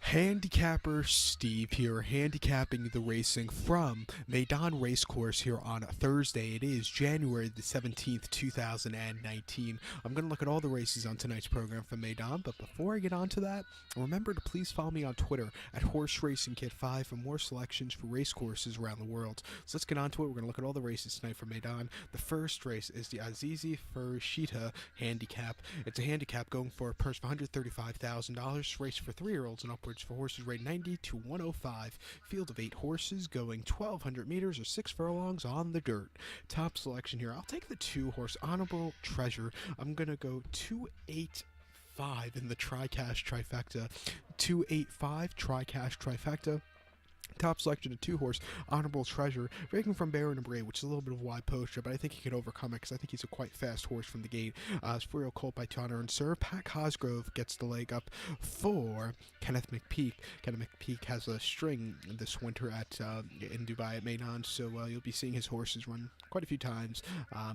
Handicapper Steve here, handicapping the racing from Meydan Racecourse here on Thursday. It is January the 17th, 2019. I'm going to look at all the races on tonight's program from Meydan, but before I get on to that, remember to please follow me on Twitter at Horse Racing Kid 5 for more selections for race courses around the world. So let's get on to it. We're going to look at all the races tonight from Meydan. The first race is the Azizi Fershita Handicap. It's a handicap going for a purse of $135,000. Race for 3-year-olds and upwards for horses rated 90 to 105. Field of 8 horses going 1,200 meters or 6 furlongs on the dirt. Top selection here. I'll take the 2-horse Honorable Treasure. I'm going to go 285 in the TriCaster Trifecta. 285 TriCaster Trifecta. Top selection, a 2-horse Honorable Treasure, breaking from Baron and Bray, which is a little bit of a wide poster, but I think he could overcome it because I think he's a quite fast horse from the gate. Spurial Colt by Tanner and Serve. Pat Cosgrove gets the leg up for Kenneth McPeak. Kenneth McPeak has a string this winter in Dubai at Meydan, so you'll be seeing his horses run quite a few times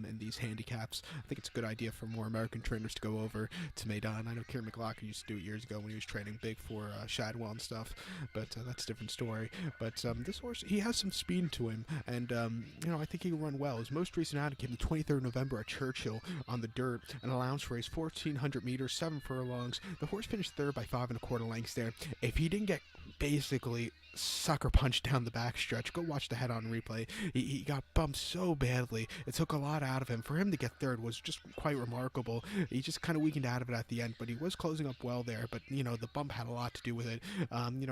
in these handicaps. I think it's a good idea for more American trainers to go over to Meydan. I know Kieran McLaughlin used to do it years ago when he was training big for Shadwell and stuff, but that's a different story. But this horse, he has some speed to him, and I think he can run well. His most recent outing came the 23rd of November at Churchill on the dirt, an allowance race, 1,400 meters, 7 furlongs. The horse finished third by 5 1/4 lengths there. If he didn't get basically sucker punched down the backstretch, go watch the head-on replay. He got bumped so badly. It took a lot out of him. For him to get third was just quite remarkable. He just kind of weakened out of it at the end, but he was closing up well there. But the bump had a lot to do with it.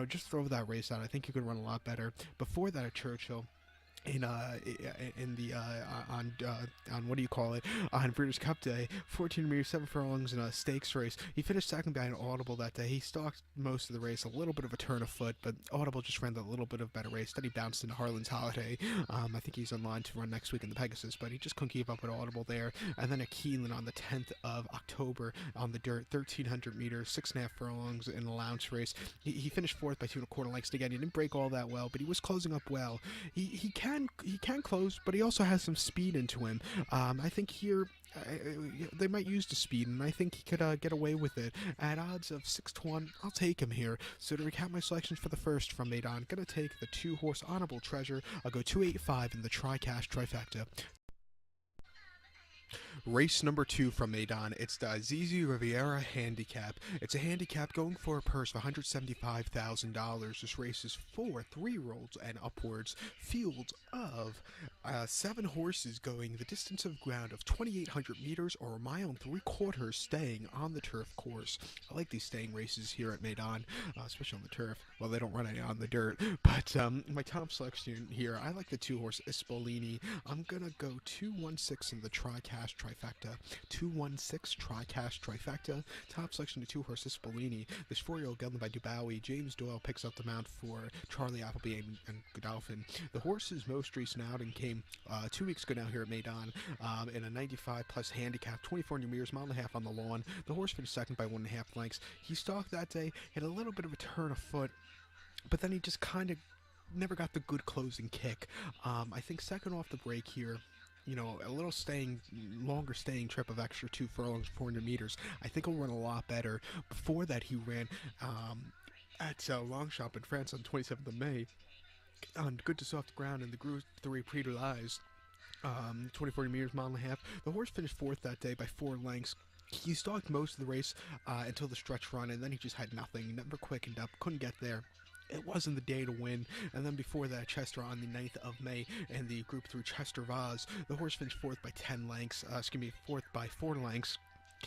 Just throw that race out. I think he could run a lot better. Before that at Churchill, on what do you call it, on Breeders' Cup Day, 14 meters, 7 furlongs in a stakes race. He finished second behind Audible that day. He stalked most of the race, a little bit of a turn of foot, but Audible just ran a little bit of better race. Then he bounced into Harlan's Holiday. I think he's in line to run next week in the Pegasus, but he just couldn't keep up with Audible there. And then at Keeneland on the 10th of October on the dirt, 1,300 meters, 6.5 furlongs in an allowance race. He finished fourth by 2 1/4 lengths. Again, he didn't break all that well, but he was closing up well. He can close, but he also has some speed into him. I think here they might use the speed, and I think he could get away with it. At odds of 6-1, I'll take him here. So to recap my selections for the first from Meydan, gonna take the 2-horse Honorable Treasure. I'll go 285 in the TriCaster Trifecta. Race number 2 from Meydan. It's the Azizi Riviera Handicap. It's a handicap going for a purse of $175,000. This race is for 3-year-olds and upwards. Field of 7 horses going the distance of ground of 2,800 meters or 1.75 miles, staying on the turf course. I like these staying races here at Meydan, especially on the turf. Well, they don't run any on the dirt, but my top selection here, I like the 2-horse Ispolini. I'm gonna go 216 in the TriCaster Trifecta. 216 TriCaster Trifecta. Top selection to 2-horse Ispolini. This 4-year-old gelding by Dubowie. James Doyle picks up the mount for Charlie Appleby and Godolphin. The horse's most recent outing came 2 weeks ago now here at Meydan in a 95+ handicap, 2,400 meters, 1.5 miles on the lawn. The horse finished second by 1.5 lengths. He stalked that day, had a little bit of a turn of foot, but then he just kind of never got the good closing kick. I think second off the break here, a little longer staying trip of extra 2 furlongs, 400 meters. I think he'll run a lot better. Before that, he ran at Longchamp in France on 27th of May on good to soft ground in the Group 3 Prix de l'Ise. 2,400 meters, 1.5 miles. The horse finished fourth that day by 4 lengths. He stalked most of the race until the stretch run, and then he just had nothing. Never quickened up, couldn't get there. It wasn't the day to win. And then before that, Chester on the 9th of May in the Group 3 Chester Vase. The horse finished fourth by 10 lengths, fourth by 4 lengths.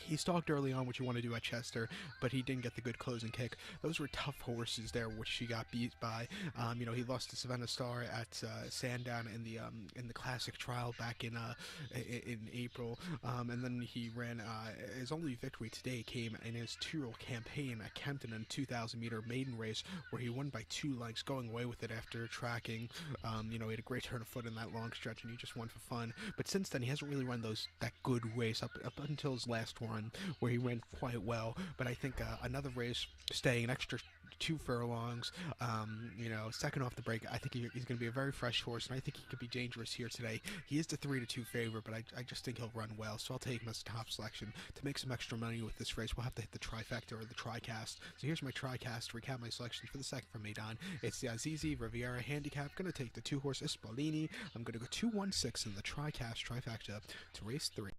He stalked early on, which you want to do at Chester, but he didn't get the good closing kick. Those were tough horses there, which he got beat by. He lost to Savannah Star at Sandown in the Classic Trial back in April, and then he ran his only victory today came in his 2-year-old campaign at Kempton in 2,000-meter maiden race, where he won by 2 lengths, going away with it after tracking. He had a great turn of foot in that long stretch, and he just won for fun. But since then, he hasn't really run that good race up until his last one, where he ran quite well. But I think another race, staying an extra 2 furlongs. Second off the break, I think he's going to be a very fresh horse, and I think he could be dangerous here today. He is the 3-2 favorite, but I just think he'll run well, so I'll take him as a top selection. To make some extra money with this race, we'll have to hit the trifecta or the TriCast. So here's my TriCast to recap my selections for the second from Meydan. It's the Azizi Riviera Handicap. Going to take the 2-horse Espolini. I'm going to go 2-1-6 in the TriCast Trifecta to race 3.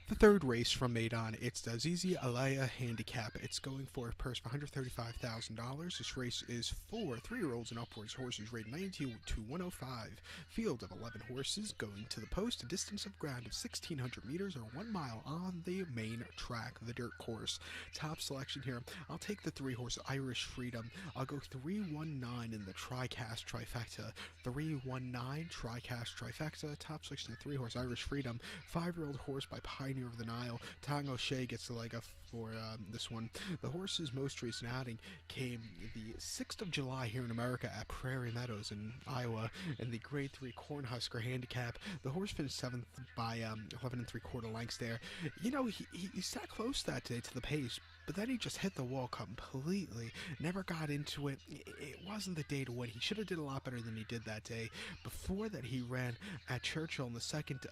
The third race from Meydan, it's the Azizi Alaya Handicap. It's going for a purse of $135,000. This race is for 3-year-olds and upwards. Horses rated 92 to 105. Field of 11 horses going to the post. A distance of ground of 1,600 meters or 1 mile on the main track, the dirt course. Top selection here, I'll take the 3-horse Irish Freedom. I'll go 3-1-9 in the TriCast Trifecta. 3-1-9 TriCast Trifecta. Top selection, the 3-horse Irish Freedom. 5-year-old horse by Pioneer of the Nile. Tang O'Shea gets the leg up for this one. The horse's most recent outing came the 6th of July here in America at Prairie Meadows in Iowa in the Grade 3 Cornhusker Handicap. The horse finished 7th by 11 3/4 lengths there. He sat close that day to the pace, but then he just hit the wall completely. Never got into it. It wasn't the day to win. He should have did a lot better than he did that day. Before that, he ran at Churchill on the 2nd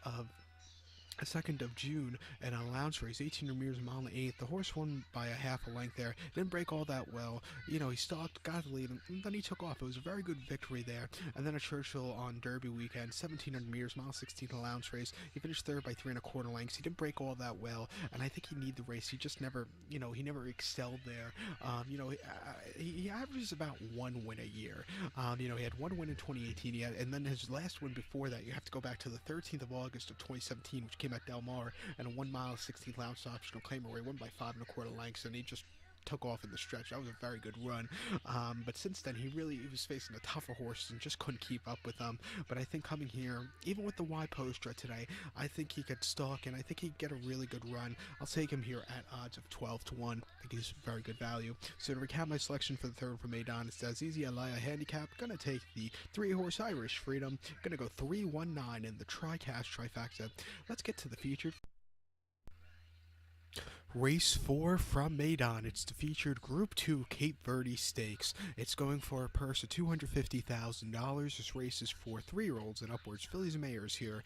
of June in an allowance race, 1800 meters, a mile and 8. The horse won by a half a length there. Didn't break all that well. He stalked, got the lead, and then he took off. It was a very good victory there. And then at Churchill on Derby weekend, 1700 meters, mile 16 allowance race. He finished third by 3 1/4 lengths. He didn't break all that well, and I think he needed the race. He just never, he never excelled there. He averages about 1 win a year. He had 1 win in 2018. And then his last win before that, you have to go back to the 13th of August of 2017, which came at Del Mar, and a 1 mile 16th ounce optional claimer where he won by 5 1/4 lengths, and he just took off in the stretch. That was a very good run. But since then, he was facing a tougher horse and just couldn't keep up with them. But I think coming here, even with the wide post today, I think he could stalk, and I think he'd get a really good run. I'll take him here at odds of 12 to 1. I think he's very good value. So to recap my selection for the third from Meydan, it's the Azizi Alaya Handicap. Gonna take the 3-horse Irish Freedom. Gonna go 3-1-9 in the TriCast Trifecta. Let's get to the featured. Race 4 from Meydan. It's the featured Group 2 Cape Verdi Stakes. It's going for a purse of $250,000. This race is for 3-year-olds and upwards. Fillies and Mares here.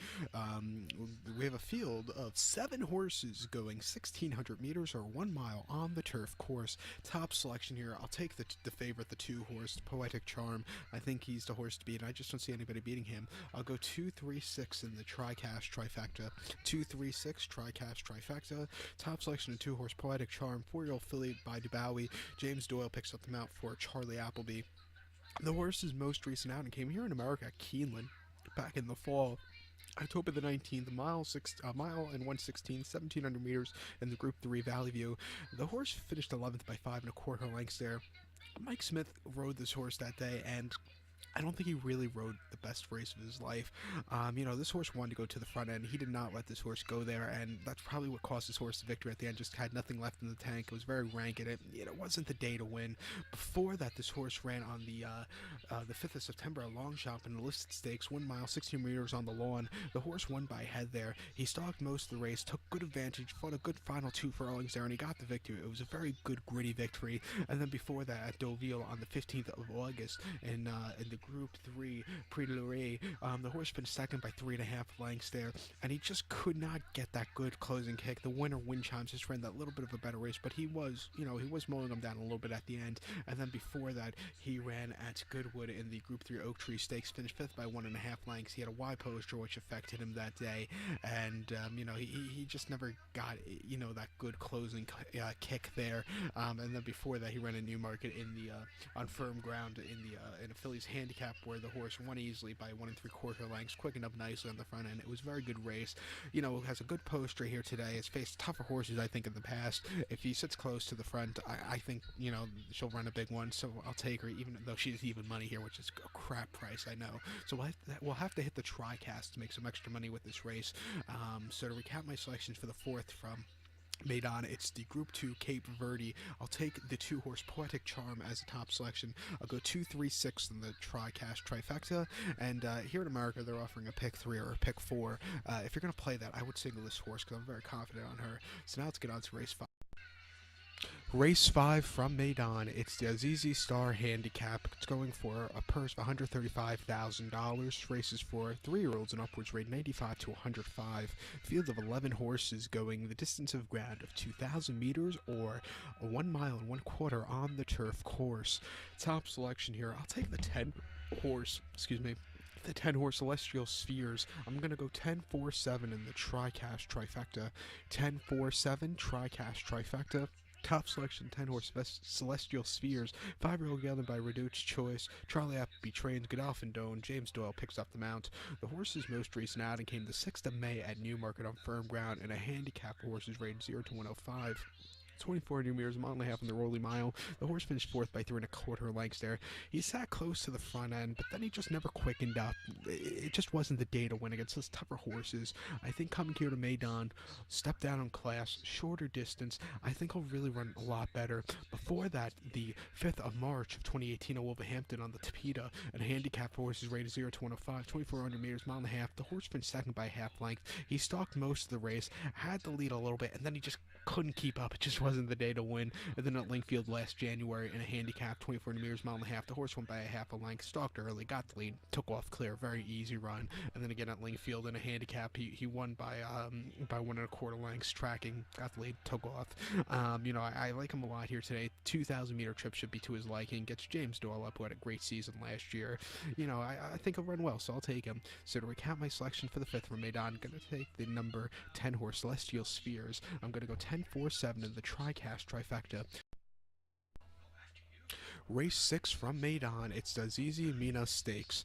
We have a field of 7 horses going 1,600 meters or 1 mile on the turf course. Top selection here, I'll take the favorite, the 2-horse Poetic Charm. I think he's the horse to beat, and I just don't see anybody beating him. I'll go 2-3-6 in the TriCast Trifecta. 2-3-6 TriCast Trifecta. Top selection, 2-horse Poetic Charm, 4-year-old filly by DeBowie. James Doyle picks up the mount for Charlie Appleby. The horse's most recent outing came here in America at Keeneland back in the fall. October the 19th, a mile and 1/16, 1,700 meters in the Group 3 Valley View. The horse finished 11th by 5 1/4 lengths there. Mike Smith rode this horse that day, and I don't think he really rode the best race of his life. This horse wanted to go to the front end. He did not let this horse go there, and that's probably what cost this horse the victory at the end. Just had nothing left in the tank. It was very rank, and it wasn't the day to win. Before that, this horse ran on the 5th of September at Longchamp in the listed stakes, 1 mile, 16 meters on the lawn. The horse won by a head there. He stalked most of the race, took good advantage, fought a good final 2 furlongs there, and he got the victory. It was a very good, gritty victory. And then before that, at Deauville on the 15th of August in the Group 3 Prix de Lorraine, the horse finished second by 3 1/2 lengths there, and he just could not get that good closing kick. The winner, Wind Chimes, just ran that little bit of a better race, but he was mowing him down a little bit at the end. And then before that, he ran at Goodwood in the Group 3 Oak Tree Stakes, finished 5th by 1 1/2 lengths. He had a wide poster which affected him that day, and he just never got that good closing kick there. And then before that, he ran a Newmarket in the on firm ground in a Phillies handicap where the horse won easily by 1 3/4 lengths, quickened up nicely on the front end. It was a very good race. Has a good poster here today. Has faced tougher horses, I think, in the past. If he sits close to the front, I think, she'll run a big one. So I'll take her, even though she's even money here, which is a crap price, I know. So we'll have to hit the TriCast to make some extra money with this race. So to recap my selections for the fourth from Meydan, it's the Group 2 Cape Verdi. I'll take the 2-horse Poetic Charm as a top selection. I'll go 2-3-6 in the TriCast Trifecta. And here in America, they're offering a pick 3 or a pick 4. If you're going to play that, I would single this horse because I'm very confident on her. So now let's get on to race 5. Race 5 from Meydan. It's the ZZ Star Handicap. It's going for a purse of $135,000. Races for 3-year-olds and upwards, rate 95 to 105. Field of 11 horses going the distance of ground of 2,000 meters or 1 mile and 1/4 on the turf course. Top selection here. I'll take the 10 horse, the 10 horse Celestial Spheres. I'm going to go 10-4-7 in the TriCaster Trifecta. 10-4-7 TriCaster Trifecta. Top selection, 10 horse Celestial Spheres. 5-year-old gelding by Reduced Choice. Charlie Appleby trains Godolphin Doan. James Doyle picks up the mount. The horse's most recent outing came the 6th of May at Newmarket on firm ground, and a handicap horses rated 0 to 105. 24 new meters, a mile and a half on the Rolly Mile. The horse finished 4th by 3 1/4 lengths there. He sat close to the front end, but then he just never quickened up. It just wasn't the day to win against those tougher horses. I think coming here to Meydan, step down in class, shorter distance, I think he'll really run a lot better. Before that, the 5th of March of 2018 at Wolverhampton on the Tapeta, and a handicap horse is rated 0 to 105, 2,400 meters, mile and a half. The horse finished 2nd by half length. He stalked most of the race, had the lead a little bit, and then he just couldn't keep up. It just wasn't the day to win. And then at Linkfield last January in a handicap, 24 meters, mile and a half, the horse went by a half a length, stalked early, got the lead, took off clear, very easy run. And then again at Linkfield in a handicap, he won by 1 1/4 lengths, tracking, got the lead, took off. I like him a lot here today. 2,000 meter trip should be to his liking. Gets James Doyle up, who had a great season last year. I think he'll run well, so I'll take him. So to recap my selection for the 5th from Meydan, I'm going to take the number 10 horse Celestial Spheres. I'm going to go 10-4-7 in the TriCaster Trifecta. Race 6 from Meydan. It's the ZZ Mina Stakes,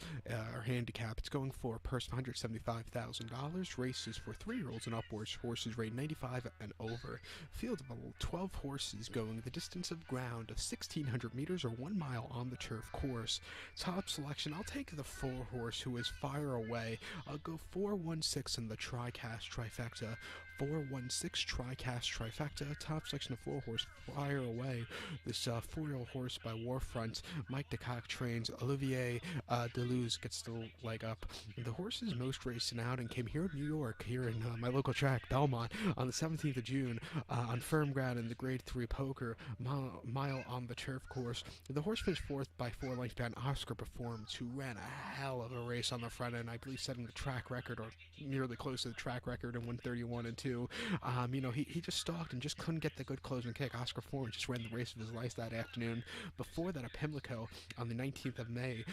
or handicap. It's going for a purse of $175,000. Races for 3-year-olds and upwards. Horses rated 95 and over. Field of 12 horses going the distance of ground of 1,600 meters or 1 mile on the turf course. Top selection, I'll take the 4 horse, who is Fire Away. I'll go 4-1-6 in the TriCaster Trifecta. 4-1-6 TriCaster Trifecta. Top selection of 4 horse, Fire Away. This 4-year-old horse by Warfront. Mike DeCock trains. Olivier Deleuze gets the leg up. The horse's most recent outing came here in New York, here in my local track, Belmont, on the 17th of June, on firm ground in the Grade 3 Poker, mile on the turf course. The horse finished 4th by 4 lengths behind Oscar Performance, who ran a hell of a race on the front end, I believe setting the track record, or nearly close to the track record, in 131 and 2. He just stalked and just couldn't get the good closing kick. Oscar Performance just ran the race of his life that afternoon. Before that, at Pimlico on the 19th of May,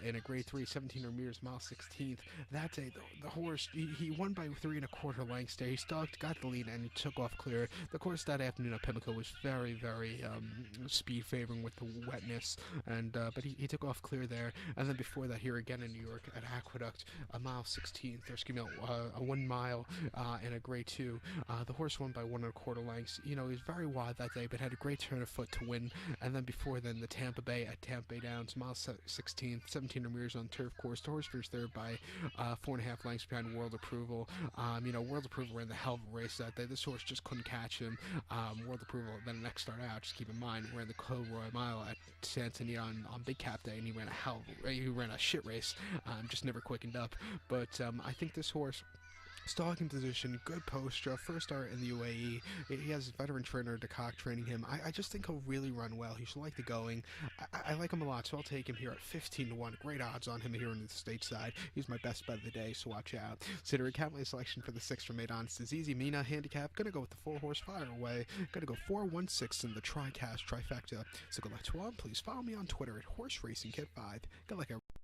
in a Grade 3, 1,700 meters, mile 16th. That day, the horse, he won by 3 1/4 lengths there. He stalked, got the lead, and he took off clear. The course that afternoon at Pimlico was very, very speed favoring with the wetness, and but he took off clear there. And then before that, here again in New York at Aqueduct, a mile 16th, a 1 mile in a Grade 2. The horse won by 1 1/4 lengths. He was very wide that day, but had a great turn of foot to win. And then before then, the Tampa Bay at Tampa Bay Downs, mile 16th, 1,700 meters on turf course. The horse finished there by 4.5 lengths behind World Approval. World Approval ran the hell of a race that day. This horse just couldn't catch him. World Approval then the next start out, just keep in mind, ran the Kilroy Mile at Santa Anita on Big Cap Day, and he ran a shit race. Just never quickened up. But I think this horse, stalking position, good posture, first start in the UAE. He has veteran trainer DeCock training him. I just think he'll really run well. He should like the going. I like him a lot, so I'll take him here at 15 to 1. Great odds on him here in the stateside. He's my best bet of the day, so watch out. So to recap my selection for the 6th from Meydan, it's the ZZ Mina handicap. Gonna go with the 4 horse Fire Away. Gonna go 4-1-6 in the TriCaster Trifecta. So good luck to all. Please follow me on Twitter at HorseRacingKit5. Good luck, everyone.